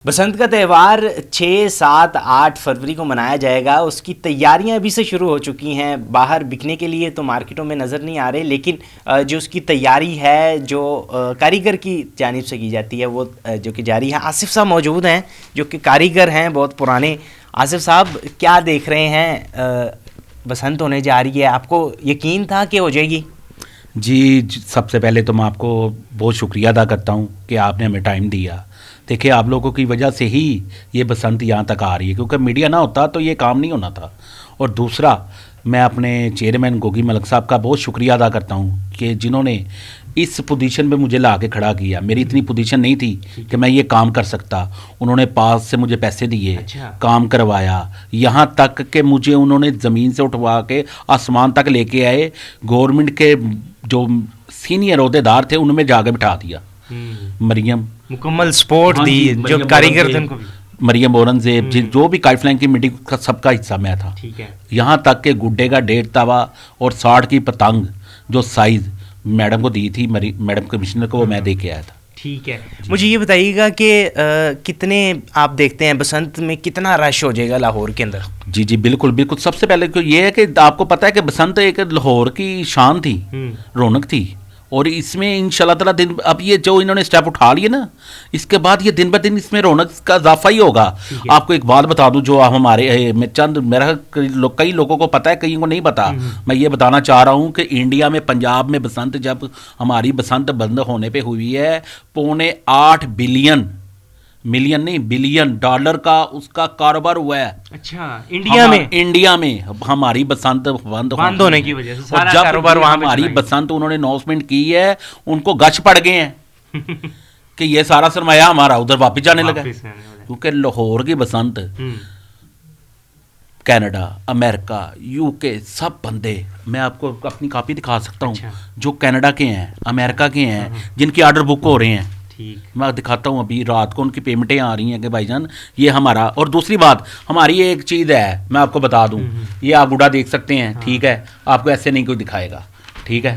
بسنت کا تہوار 6, 7, 8 فروری کو منایا جائے گا. اس کی تیاریاں ابھی سے شروع ہو چکی ہیں. باہر بکنے کے لیے تو مارکیٹوں میں نظر نہیں آ رہے, لیکن جو اس کی تیاری ہے جو کاریگر کی جانب سے کی جاتی ہے وہ جو کہ جاری ہے. آصف صاحب موجود ہیں جو کہ کاریگر ہیں بہت پرانے. آصف صاحب, کیا دیکھ رہے ہیں؟ بسنت ہونے جا رہی ہے, آپ کو یقین تھا کہ ہو جائے گی؟ جی, سب سے پہلے تو میں آپ کو بہت شکریہ ادا کرتا ہوں کہ آپ نے ہمیں ٹائم دیا. دیکھیں, آپ لوگوں کی وجہ سے ہی یہ بسنت یہاں تک آ رہی ہے, کیونکہ میڈیا نہ ہوتا تو یہ کام نہیں ہونا تھا. اور دوسرا, میں اپنے چیئرمین گوگی ملک صاحب کا بہت شکریہ ادا کرتا ہوں کہ جنہوں نے اس پوزیشن پہ مجھے لا کے کھڑا کیا. میری اتنی پوزیشن نہیں تھی کہ میں یہ کام کر سکتا. انہوں نے پاس سے مجھے پیسے دیے, کام کروایا, یہاں تک کہ مجھے انہوں نے زمین سے اٹھوا کے آسمان تک لے کے آئے. گورنمنٹ کے جو سینئر عہدے دار تھے ان میں جا کے بٹھا دیا. مریم مکمل سپورٹ دی جو کاریگر تھے ان کو, مریم اورنگزیب, جو بھی کائٹ فلائنگ کی میٹنگ کا سب کا حصہ میں تھا. یہاں تک کہ گڈے کا 1.5 توا اور 60 کی پتنگ جو سائز میڈم کو دی تھی, میڈم کمشنر کو, وہ میں دے کے آیا تھا. ٹھیک ہے, مجھے یہ بتائیے گا کہ کتنے آپ دیکھتے ہیں بسنت میں کتنا رش ہو جائے گا لاہور کے اندر؟ جی بالکل بالکل. سب سے پہلے یہ ہے کہ آپ کو پتہ ہے کہ بسنت ایک لاہور کی شان تھی, رونق تھی, اور اس میں انشاءاللہ تعالیٰ دن اب یہ جو انہوں نے اسٹیپ اٹھا لیے نا, اس کے بعد یہ دن بہ دن اس میں رونق کا اضافہ ہی ہوگا. آپ کو ایک بات بتا دوں جو ہمارے میرا کئی لوگوں کو پتہ ہے, کئی کو نہیں پتا. میں یہ بتانا چاہ رہا ہوں کہ انڈیا میں پنجاب میں بسنت جب ہماری بسنت بند ہونے پہ ہوئی ہے, $8 بلین ڈالر کا اس کا کاروبار ہوا ہے. اچھا, انڈیا میں ہماری بسنت بند ہونے کی وجہ سے سارا کاروبار وہاں ہماری بسنت انہوں نے اناؤنسمنٹ کی ہے, ان کو گچ پڑ گئے ہیں کہ یہ سارا سرمایہ ہمارا ادھر واپس جانے لگا, کیونکہ لاہور کی بسنت کینیڈا, امریکہ, UK سب بندے, میں آپ کو اپنی کاپی دکھا سکتا ہوں جو کینیڈا کے ہیں, امریکہ کے ہیں, جن کی آرڈر بک ہو رہے ہیں. میں دکھاتا ہوں, ابھی رات کو ان کی پیمنٹیں آ رہی ہیں کہ بھائی جان یہ ہمارا. اور دوسری بات, ہماری ایک چیز ہے, میں آپ کو بتا دوں, یہ آپ گڈا دیکھ سکتے ہیں, ٹھیک ہے, آپ کو ایسے نہیں کوئی دکھائے گا, ٹھیک ہے.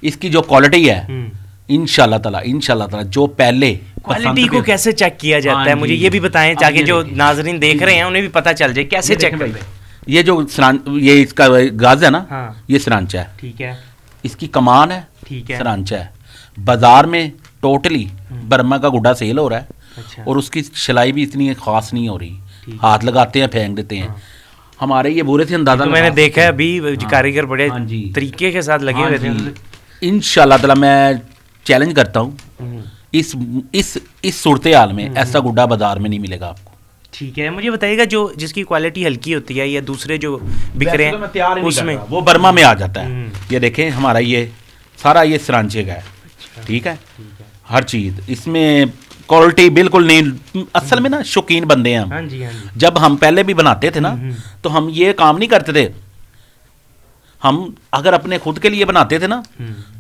اس کی جو کوالٹی ہے انشاءاللہ تعالیٰ جو پہلے کوالٹی کو کیسے چیک کیا جاتا ہے, مجھے یہ بھی بتائیں تاکہ جو ناظرین دیکھ رہے ہیں انہیں بھی پتہ چل جائے کیسے چیک کرتے ہیں. یہ جو یہ اس کا گاز ہے نا, یہ سرانچہ ہے, ٹھیک ہے, اس کی کمان ہے, ٹھیک ہے, سرانچہ ہے. بازار میں ٹوٹلی برما کا گڈا سیل ہو رہا ہے, اور اس کی سلائی بھی اتنی خاص نہیں ہو رہی, ہاتھ لگاتے ہیں پھینک دیتے ہیں. ہمارے یہ بورے سے اندازہ میں نے دیکھا ہے ابھی کاریگر بڑے طریقے کے ساتھ لگے ہوئے تھے. انشاءاللہ تعالیٰ میں چیلنج کرتا ہوں, اس صورتحال میں ایسا گڈا بازار میں نہیں ملے گا آپ کو. ٹھیک ہے, مجھے بتائیے گا جو جس کی کوالٹی ہلکی ہوتی ہے یا دوسرے جو بک رہے ہیں اس میں وہ برما میں آ جاتا ہے. یہ دیکھیں ہمارا یہ سارا یہ سرانچے کا ہے, ٹھیک ہے, ہر چیز اس میں کوالٹی بالکل نہیں. اصل میں نا شوقین بندے ہیں ہم. جب ہم پہلے بھی بناتے تھے نا تو ہم یہ کام نہیں کرتے تھے. ہم اگر اپنے خود کے لیے بناتے تھے نا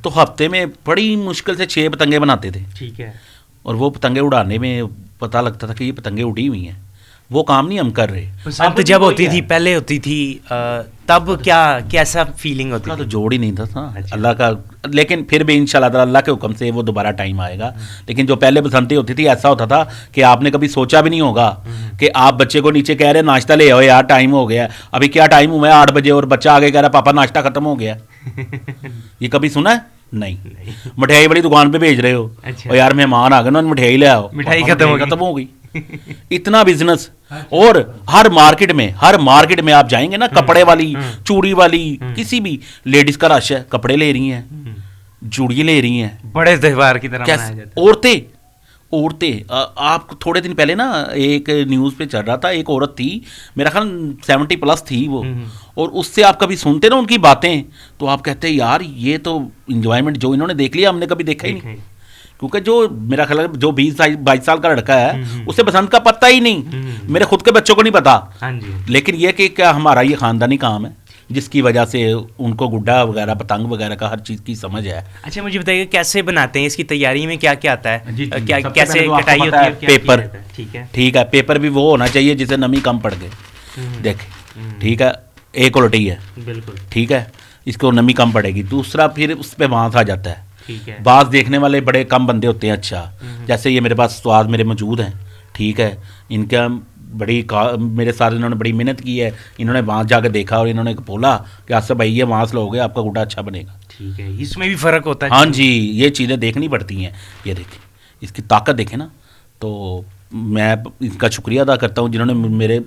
تو ہفتے میں بڑی مشکل سے 6 پتنگیں بناتے تھے, ٹھیک ہے, اور وہ پتنگیں اڑانے میں پتہ لگتا تھا کہ یہ پتنگیں اڑی ہوئی ہیں. وہ کام نہیں ہم کر رہے. اب جب ہوتی تھی, پہلے ہوتی تھی, تب کیسا فیلنگ ہوتی تھی؟ تو جوڑ ہی نہیں تھا اللہ کا, لیکن پھر بھی انشاءاللہ تعالیٰ اللہ کے حکم سے وہ دوبارہ ٹائم آئے گا. لیکن جو پہلے بسنتیں ہوتی تھی ایسا ہوتا تھا کہ آپ نے کبھی سوچا بھی نہیں ہوگا کہ آپ بچے کو نیچے کہہ رہے ناشتہ لے آؤ یار, ٹائم ہو گیا. ابھی کیا ٹائم ہوا ہے 8 بجے, اور بچہ آگے کہہ رہا پاپا ناشتہ ختم ہو گیا. یہ کبھی سنا ہے؟ نہیں. مٹھائی بڑی دکان پہ بھیج رہے ہو, اور یار مہمان آ گئے نا, مٹھائی لے آؤ, مٹھائی ختم ہو گئی. اتنا بزنس. اور ہر مارکیٹ میں آپ جائیں گے نا, کپڑے والی, چوڑی والی, کسی بھی لیڈیز کا رش ہے, کپڑے لے رہی ہیں, چوڑی لے رہی ہیں, بڑے تہوار کی طرح منایا جاتا ہے. عورتیں آپ تھوڑے دن پہلے نا ایک نیوز پہ چل رہا تھا, ایک عورت تھی, میرا خیال 70+ تھی وہ, اور اس سے آپ کبھی سنتے نا ان کی باتیں تو آپ کہتے ہیں یار یہ تو انجوائمنٹ جو انہوں نے دیکھ لیا ہم نے کبھی دیکھا ہی نہیں. کیونکہ جو میرا خیال جو 20-22 سال کا لڑکا ہے اسے بسنت کا پتہ ہی نہیں. میرے خود کے بچوں کو نہیں پتا. لیکن یہ کہ کیا ہمارا یہ خاندانی کام ہے جس کی وجہ سے ان کو گڈا وغیرہ پتنگ وغیرہ کا ہر چیز کی سمجھ ہے. اچھا, مجھے بتائیے کیسے بناتے ہیں, اس کی تیاری میں کیا کیا آتا ہے, کیسے کٹائی ہوتی ہے؟ پیپر, ٹھیک ہے, پیپر بھی وہ ہونا چاہیے جسے نمی کم پڑ گئے. دیکھ, ٹھیک ہے, ایک کوالٹی ہے, بالکل ٹھیک ہے, اس کو نمی کم پڑے گی. دوسرا پھر اس پہ وہاں آ جاتا ہے. بعض دیکھنے والے بڑے کم بندے ہوتے ہیں, اچھا جیسے یہ میرے پاس استاد میرے موجود ہیں, ٹھیک ہے. ان کا بڑی میرے ساتھ انہوں نے بڑی محنت کی ہے. انہوں نے وہاں جا کے دیکھا اور انہوں نے بولا کہ آصف بھائی یہ وہاں سے لوگے آپ کا گڈا اچھا بنے گا. ٹھیک ہے, اس میں بھی فرق ہوتا ہے. ہاں جی, یہ چیزیں دیکھنی پڑتی ہیں. یہ دیکھیں اس کی طاقت دیکھیں نا. تو میں ان کا شکریہ ادا کرتا ہوں جنہوں نے میرے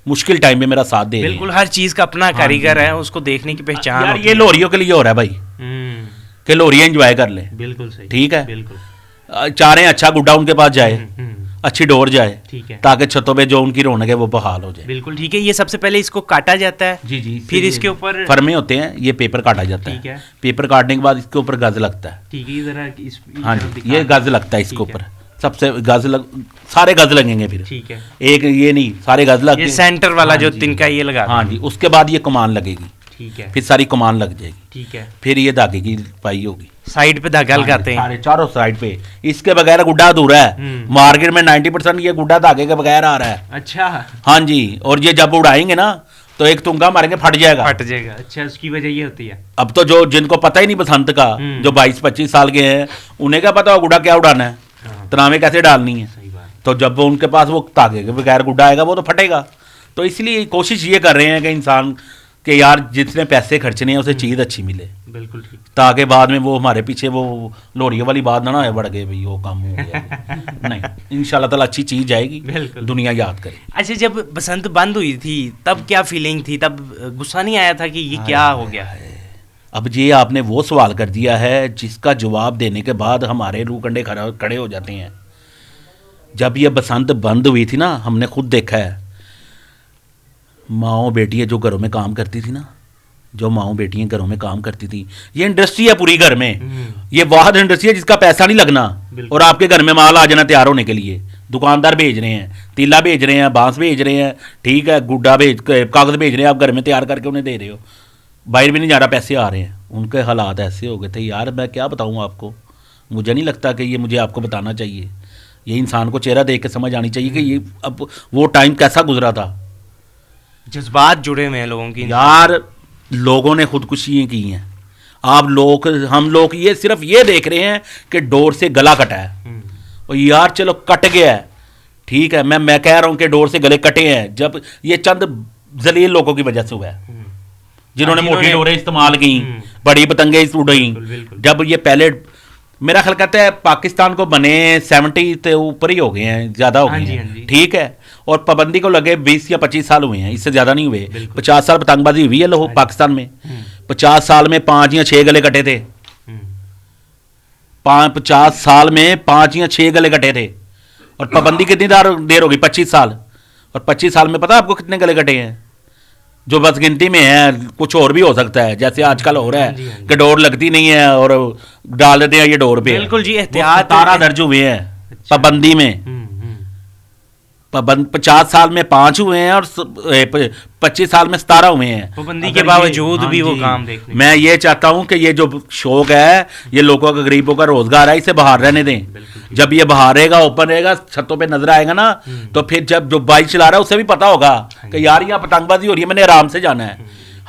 مشکل ٹائم میں میرا ساتھ دے. بالکل, ہر چیز کا اپنا کاریگر ہے, اس کو دیکھنے کی پہچان. یار یہ لوریوں کے لیے ہو رہا ہے بھائی کہ لوریاں انجوائے کر لیں. بالکل صحیح, ٹھیک ہے. بالکل چاہ رہے ہیں اچھا گڈا ان کے پاس جائے, اچھی ڈور جائے, ٹھیک ہے, تاکہ چھتوں پہ جو ان کی رونق ہے وہ بحال ہو جائے. بالکل ٹھیک ہے. یہ سب سے پہلے اس کو کاٹا جاتا ہے. جی جی, پھر اس کے اوپر فرمے ہوتے ہیں, یہ پیپر کاٹا جاتا ٹھیک ہے. پیپر کاٹنے کے بعد اس کے اوپر گز لگتا ہے. ٹھیک ہے, ذرا ہاں جی, یہ گز لگتا ہے اس کے اوپر. سب سے گز سارے گز لگیں گے پھر. ٹھیک ہے, ایک یہ نہیں, سارے گز لگ یہ سینٹر والا جو تنکا یہ لگا. ہاں جی, اس کے بعد یہ کمان لگے گی. ٹھیک ہے, پھر ساری کمان لگ جائے گی. ٹھیک ہے, پھر یہ دھاگے کی پائی ہوگی. سائڈ پہ دھاگا لگاتے ہیں چاروں سائڈ پہ. اس کے بغیر گڈا ادھورا ہے. مارکیٹ میں 90% یہ گڈا دھاگے کے بغیر آ رہا ہے. اچھا, ہاں جی, اور یہ جب اڑائیں گے نا تو ایک تنگا ماریں گے, پھٹ جائے گا. پھٹ جائے گا. اچھا, اس کی وجہ یہ ہوتی ہے. اب تو جو جن کو پتہ ہی نہیں بسنت کا, جو 22-25 سال کے ہیں, انہیں کیا پتا ہو گڈا کیا اڑانا ہے, تناویں کیسے ڈالنی ہے. تو جب ان کے پاس وہ دھاگے کے بغیر گڈا آئے گا وہ تو پھٹے گا. تو اس لیے کوشش یہ کر رہے ہیں کہ انسان کہ یار جتنے پیسے خرچنے ہیں اسے چیز اچھی ملے. بالکل ٹھیک, تاکہ بعد میں وہ ہمارے پیچھے وہ لوریوں والی بات نہ بڑھ گئے بھائی وہ کام ہو گیا. نہیں, ان شاء اللہ تعالیٰ اچھی چیز جائے گی, دنیا یاد کرے. اچھا, جب بسنت بند ہوئی تھی تب کیا فیلنگ تھی؟ تب غصہ نہیں آیا تھا کہ یہ کیا ہو گیا ہے؟ اب یہ آپ نے وہ سوال کر دیا ہے جس کا جواب دینے کے بعد ہمارے روح کنڈے کھڑے ہو جاتے ہیں. جب یہ بسنت بند ہوئی تھی نا, ہم نے خود دیکھا ہے, ماؤں بیٹیاں جو گھروں میں کام کرتی تھی نا, جو ماؤں بیٹیاں گھروں میں کام کرتی تھی, یہ انڈسٹری ہے پوری گھر میں. یہ واحد انڈسٹری ہے جس کا پیسہ نہیں لگنا اور آپ کے گھر میں مال آ جانا تیار ہونے کے لیے. دکاندار بھیج رہے ہیں, تیلا بھیج رہے ہیں, بانس بھیج رہے ہیں, ٹھیک ہے, گڈا کاغذ بھیج رہے ہیں, آپ گھر میں تیار کر کے انہیں دے رہے ہو, باہر بھی نہیں جا رہا, پیسے آ رہے ہیں. ان کے حالات ایسے ہو گئے تھے یار, میں کیا بتاؤں آپ کو. مجھے نہیں لگتا کہ یہ مجھے آپ کو بتانا چاہیے. یہ انسان کو چہرہ دیکھ کے سمجھ آنی چاہیے کہ یہ اب وہ ٹائم کیسا گزرا تھا. جذبات جڑے ہوئے ہیں لوگوں کی. یار لوگوں نے خودکشیاں کی ہیں. آپ لوگ, ہم لوگ یہ صرف یہ دیکھ رہے ہیں کہ ڈور سے گلا کٹا ہے, اور یار چلو کٹ گیا ہے, ٹھیک ہے, میں کہہ رہا ہوں کہ ڈور سے گلے کٹے ہیں. جب یہ چند ذلیل لوگوں کی وجہ سے ہوا ہے جنہوں نے موٹی ڈوریں استعمال کی, بڑی پتنگیں اڑیں. جب یہ پہلے میرا خیال کرتا ہے پاکستان کو بنے 70 سے اوپر ہی ہو گئے ہیں, زیادہ ہو گئے ہیں, ٹھیک ہے, اور پابندی کو لگے 20 یا 25 سال ہوئے ہیں, اس سے زیادہ نہیں ہوئے. 50 سال پتنگ بازی ہوئی ہے پاکستان میں. 50 سال میں 5 یا 6 گلے کٹے تھے. 50 سال میں 5 یا 6 گلے کٹے تھے. اور پابندی کتنی دیر ہوگی؟ 25 سال. اور 25 سال میں پتہ آپ کو کتنے گلے کٹے ہیں؟ جو بس گنتی میں ہے, کچھ اور بھی ہو سکتا ہے, جیسے آج کل ہو رہا ہے کہ ڈور لگتی نہیں ہے اور ڈال دیتے ہیں یہ ڈور پہ. بالکل جی, احتیاط 17 درج ہوئے ہیں پابندی میں. 50 سال میں 5 ہوئے ہیں اور 25 سال میں 17 ہوئے ہیں. پابندی کے باوجود بھی وہ کام دیکھنے. میں یہ چاہتا ہوں کہ یہ جو شوق ہے یہ لوگوں کا, غریبوں کا روزگار ہے, اسے باہر رہنے دیں. جب یہ باہر رہے گا, اوپن رہے گا, چھتوں پہ نظر آئے گا نا, تو پھر جب جو بائک چلا رہا ہے اسے بھی پتا ہوگا کہ یار یہاں پتنگ بازی ہو رہی ہے, میں نے آرام سے جانا ہے.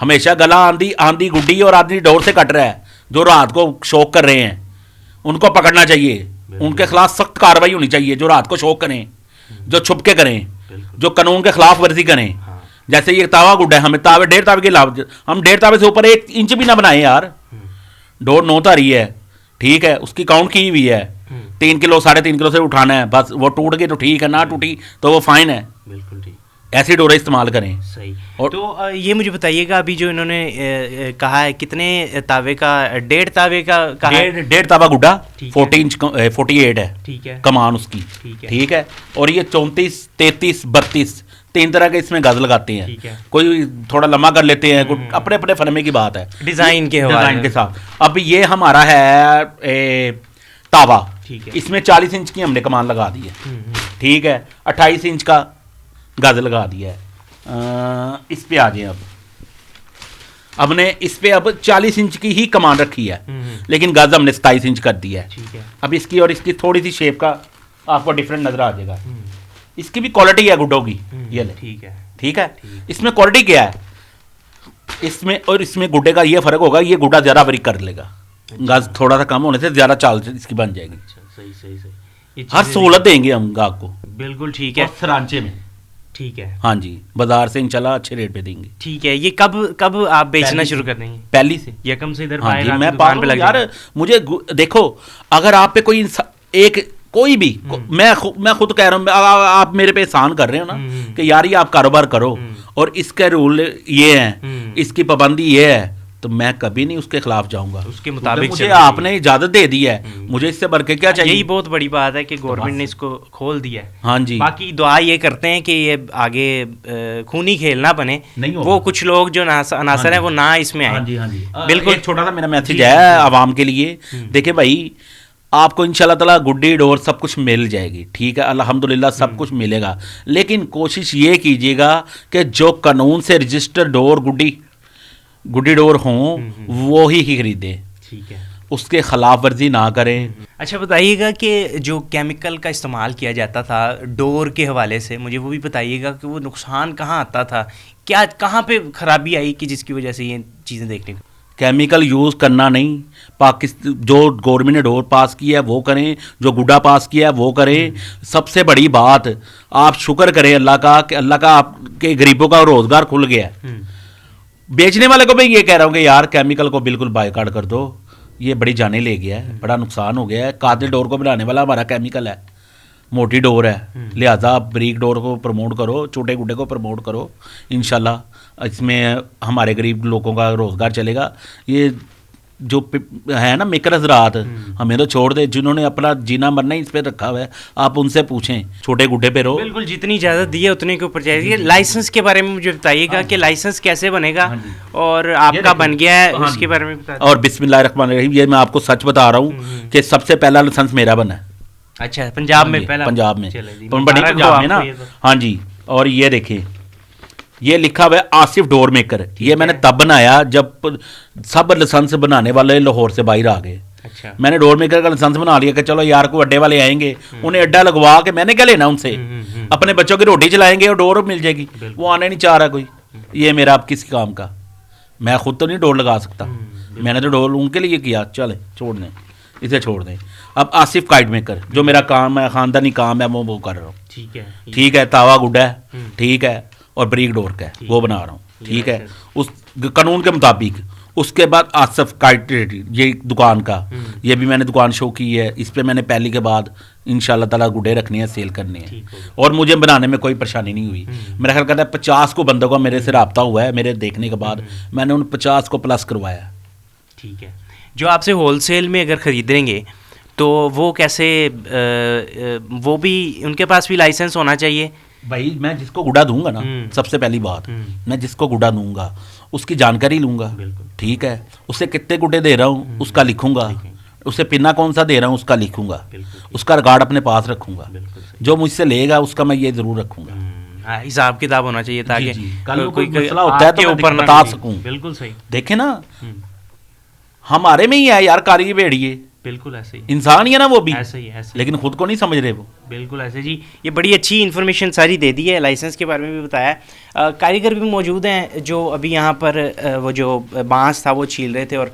ہمیشہ گلا آندھی گڈی اور آدمی ڈور سے کٹ رہا ہے, جو رات کو شوق کر رہے ہیں ان کو پکڑنا چاہیے. ان کے خلاف سخت کارروائی ہونی چاہیے جو رات کو شوق کریں, جو چھپ کے کریں, جو قانون کے خلاف ورزی کریں. جیسے یہ تاوا گڈا ہے, ہمیں 1.5 تاوے کے خلاف, ہم 1.5 تاوے سے اوپر 1 انچ بھی نہ بنائیں یار. ڈور 9 تاری ہے, ٹھیک ہے, اس کی کاؤنٹ کی ہوئی ہے, 3 کلو 3.5 کلو سے اٹھانا ہے, بس وہ ٹوٹ گئی تو ٹھیک ہے, نہ ٹوٹی تو وہ فائن ہے. بالکل ٹھیک, ایسی ڈوریں استعمال کریں. صحیح. تو یہ مجھے بتائیے گا, ابھی جو انہوں نے کہا ہے کتنے تاوے کا, 1.5 تاوے کا کہا ہے. 1.5 تاوا گڈا 40 انچ 48 ہے, ٹھیک ہے, کمان اس کی, ٹھیک ہے. اور یہ 34 33 32 3 طرح کے اس میں گز لگاتے ہیں. کوئی تھوڑا لمبا کر لیتے ہیں, اپنے اپنے فرمے کی بات ہے, ڈیزائن کے ساتھ. اب یہ ہمارا ہے تاوا, اس میں 40 انچ کی ہم نے کمان لگا دی ہے, ٹھیک ہے, 28 انچ کا گز لگا دیا ہے. اس پہ آ جائیں. اب نے اس پہ اب 40 انچ کی ہی کمان رکھی ہے, لیکن گز ہم نے 27 انچ کر دیا ہے. اب اس کی اور اس کی تھوڑی سی شیپ کا آپ کو ڈفرینٹ نظر آ جائے گا. اس کی بھی کوالٹی ہے گڈوں کی, یہ لے, ٹھیک ہے. اس میں کوالٹی کیا ہے, اس میں اور اس میں گڈے کا یہ فرق ہوگا, یہ گڈا زیادہ بریک کر لے گا, گز تھوڑا سا کم ہونے سے زیادہ چال اس کی بن جائے گی. ہر سہولت دیں گے ہم گاہک کو. بالکل ٹھیک ہے. اور سرانچے میں. ٹھیک ہے. ہاں جی, بازار سے انشاءاللہ اچھے ریٹ پہ دیں گے. ٹھیک ہے. یہ کب آپ بیچنا شروع کر دیں گے؟ پہلی سے. یکم سے ادھر ہاں جی, میں دکان پہ لگ یار مجھے دیکھو, اگر آپ پہ کوئی ایک کوئی بھی, میں خود کہہ رہا ہوں, آپ میرے پہ احسان کر رہے ہو نا کہ یار یہ آپ کاروبار کرو اور اس کے رول یہ ہیں, اس کی پابندی یہ ہے, تو میں کبھی نہیں اس کے خلاف جاؤں گا. اس کے مطابق مجھے آپ نے اجازت دے دی ہے, مجھے اس سے بڑھ کے کیا چاہیے. یہی بہت بڑی بات ہے کہ گورنمنٹ نے اس کو کھول دیا ہے. ہاں جی. باقی دعا یہ کرتے ہیں کہ یہ آگے خونی کھیل نہ بنے, وہ کچھ لوگ جو عناصر ہیں وہ نہ اس میں آئیں. بالکل. ایک چھوٹا سا میرا میسج ہے عوام کے لیے. دیکھیں بھائی, آپ کو انشاءاللہ تعالیٰ گڈی ڈور سب کچھ مل جائے گی, ٹھیک ہے, الحمدللہ سب کچھ ملے گا, لیکن کوشش یہ کیجیے گا کہ جو قانون سے رجسٹر ڈور گڈی ڈور ہوں وہی خریدیں. ٹھیک ہے. اس کے خلاف ورزی نہ کریں. اچھا بتائیے گا کہ جو کیمیکل کا استعمال کیا جاتا تھا ڈور کے حوالے سے, مجھے وہ بھی بتائیے گا کہ وہ نقصان کہاں آتا تھا, کہاں پہ خرابی آئی کہ جس کی وجہ سے یہ چیزیں دیکھنے کو. کیمیکل یوز کرنا نہیں, جو گورنمنٹ نے ڈور پاس کیا ہے وہ کریں, جو گڈا پاس کیا ہے وہ کریں. سب سے بڑی بات, آپ شکر کریں اللہ کا کہ اللہ کا آپ کے غریبوں کا روزگار کھل گیا ہے. بیچنے والے کو میں یہ کہہ رہا ہوں کہ یار کیمیکل کو بالکل بائیکاٹ کر دو, یہ بڑی جانیں لے گیا ہے, بڑا نقصان ہو گیا ہے. قاتل ڈور کو بنانے والا ہمارا کیمیکل ہے, موٹی ڈور ہے, لہٰذا بریک ڈور کو پروموٹ کرو, چھوٹے گڈے کو پروموٹ کرو. انشاءاللہ اس میں ہمارے غریب لوگوں کا روزگار چلے گا. یہ جو ہے نا میکر حضرات, ہمیں تو چھوڑ دے, جنہوں نے اپنا جینا مرنا ہی اس پہ رکھا ہوا ہے, آپ ان سے پوچھیں, چھوٹے گڈے پہ رہو. بالکل, جتنی اجازت دی ہے اتنے کے اوپر چاہیے. لائسنس کے بارے میں مجھے بتائیے گا کہ لائسنس کیسے بنے گا, اور آپ کا بن گیا ہے اس کے بارے میں بتائیے. اور بسم اللہ الرحمن الرحیم, یہ میں آپ کو سچ بتا رہا ہوں کہ سب سے پہلا لائسنس میرا بنا ہے. اچھا, پنجاب میں پہلا. پنجاب میں, بڑی پنجاب میں نا. ہاں جی. اور یہ دیکھیں, یہ لکھا ہوا ہے آصف ڈور میکر. یہ میں نے تب بنایا جب سب لائسنس بنانے والے لاہور سے باہر آ گئے. میں نے ڈور میکر کا لائسنس بنا لیا کہ چلو یار کو اڈے والے آئیں گے, انہیں اڈا لگوا کے میں نے کیا لینا ان سے, اپنے بچوں کی روٹی چلائیں گے اور ڈور مل جائے گی. وہ آنے نہیں چاہ رہا کوئی. یہ میرا اب کس کام کا, میں خود تو نہیں ڈور لگا سکتا, میں نے تو ڈور ان کے لیے کیا. چلیں چھوڑ دیں, اسے چھوڑ دیں. اب آصف کائٹ میکر جو میرا کام ہے, خاندانی کام ہے, وہ کر رہا ہوں. ٹھیک ہے. تاوا گڈا ہے, ٹھیک ہے, اور بریک ڈور کا ہے وہ بنا رہا ہوں. ٹھیک ہے, اس قانون کے مطابق. اس کے بعد آصف کائٹ, یہ دکان کا, یہ بھی میں نے دکان شو کی ہے. اس پہ میں نے پہلی کے بعد انشاءاللہ تعالیٰ گڈے رکھنے ہیں, سیل کرنے ہیں, اور مجھے بنانے میں کوئی پریشانی نہیں ہوئی. میرا خیال کرتا ہے 50 کو بندوں کا میرے سے رابطہ ہوا ہے. میرے دیکھنے کے بعد میں نے ان 50 کو پلس کروایا. ٹھیک ہے. جو آپ سے ہول سیل میں اگر خریدیں گے تو وہ کیسے, وہ بھی ان کے پاس بھی لائسنس ہونا چاہیے. بھائی میں جس کو گڈا دوں گا نا, سب سے پہلی بات, میں جس کو گڈا دوں گا اس کی جانکاری لوں گا. ٹھیک ہے, اسے کتنے گڈے دے رہا ہوں اس کا لکھوں گا, اسے پنا کون سا دے رہا ہوں اس کا لکھوں گا, اس کا ریکارڈ اپنے پاس رکھوں گا. جو مجھ سے لے گا اس کا میں یہ ضرور رکھوں گا. حساب کتاب ہونا چاہیے تاکہ کوئی مسئلہ ہوتا ہے تو میں بتا سکوں. بالکل صحیح. دیکھیں نا, ہمارے میں ہی ہے یار کاری بھیڑیے. بالکل ایسے ہی انسان ہی ہے نا وہ بھی, ایسے ہی لیکن خود کو نہیں سمجھ رہے وہ. بالکل ایسے جی. یہ بڑی اچھی انفارمیشن ساری دے دی ہے, لائسنس کے بارے میں بھی بتایا. کاریگر بھی موجود ہیں جو ابھی یہاں پر وہ جو بانس تھا وہ چھیل رہے تھے اور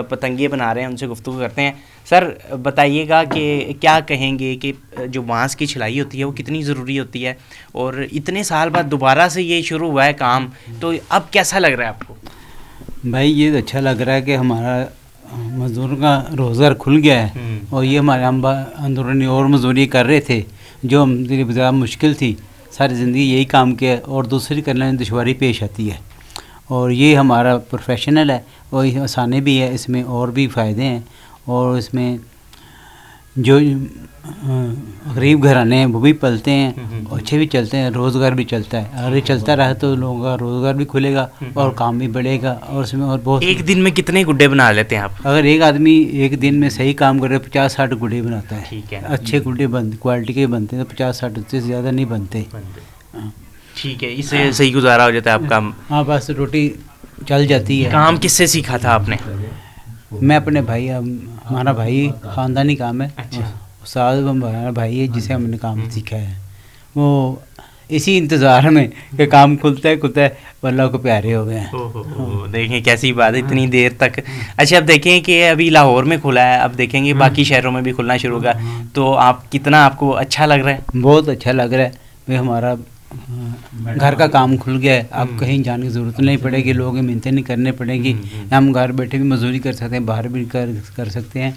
پتنگے بنا رہے ہیں, ان سے گفتگو کرتے ہیں. سر بتائیے گا کہ کیا کہیں گے کہ جو بانس کی چھلائی ہوتی ہے وہ کتنی ضروری ہوتی ہے, اور اتنے سال بعد دوبارہ سے یہ شروع ہوا ہے کام, تو اب کیسا لگ رہا ہے آپ کو؟ بھائی یہ اچھا لگ رہا ہے کہ ہمارا مزدور کا روزگار کھل گیا ہے, اور یہ ہمارے اندرونی اور مزدوری کر رہے تھے جو ہماری زیادہ مشکل تھی. ساری زندگی یہی کام کیا اور دوسری کرنے میں دشواری پیش آتی ہے, اور یہ ہمارا پروفیشنل ہے اور آسانی بھی ہے, اس میں اور بھی فائدے ہیں. اور اس میں جو غریب گھرانے ہیں وہ بھی پلتے ہیں, اچھے بھی چلتے ہیں, روزگار بھی چلتا ہے. اگر یہ چلتا رہا تو لوگوں کا روزگار بھی کھلے گا اور کام بھی بڑھے گا. اور اس میں اور بہت. ایک دن میں کتنے گڈے بنا لیتے ہیں آپ؟ اگر ایک آدمی ایک دن میں صحیح کام کرے 50-60 گڈے بناتا ہے. ٹھیک ہے. اچھے گڈے کوالٹی کے بنتے ہیں تو 50-60 سے زیادہ نہیں بنتے. ٹھیک ہے, اس سے صحیح گزارا ہو جاتا ہے آپ کا. ہاں بس روٹی چل جاتی ہے. کام کس سے سیکھا تھا آپ نے؟ میں اپنے بھائی, ہمارا بھائی خاندانی کام ہے. استاد ہمارا بھائی ہے جسے ہم نے کام سیکھا ہے. وہ اسی انتظار میں کہ کام کھلتا ہے اللہ کو پیارے ہو گئے ہیں. دیکھیں کیسی بات ہے اتنی دیر تک. اچھا اب دیکھیں کہ ابھی لاہور میں کھلا ہے, اب دیکھیں گے باقی شہروں میں بھی کھلنا شروع ہوگا, تو آپ کتنا آپ کو اچھا لگ رہا ہے؟ بہت اچھا لگ رہا ہے بھائی, ہمارا گھر کا کام کھل گیا ہے, اب کہیں جانے کی ضرورت نہیں پڑے گی, لوگوں کی محنتیں نہیں کرنے پڑے گی, ہم گھر بیٹھے بھی مزدوری کر سکتے ہیں, باہر بھی کر سکتے ہیں.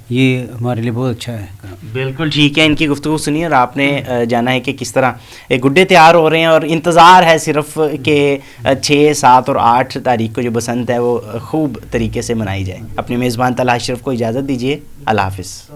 یہ ہمارے لیے بہت اچھا ہے. بالکل ٹھیک ہے, ان کی گفتگو سنی اور آپ نے جانا ہے کہ کس طرح گڈے تیار ہو رہے ہیں, اور انتظار ہے صرف کہ 6, 7 اور 8 تاریخ کو جو بسنت ہے وہ خوب طریقے سے منائی جائے. اپنے میزبان طلحہ اشرف کو اجازت دیجیے, اللہ حافظ.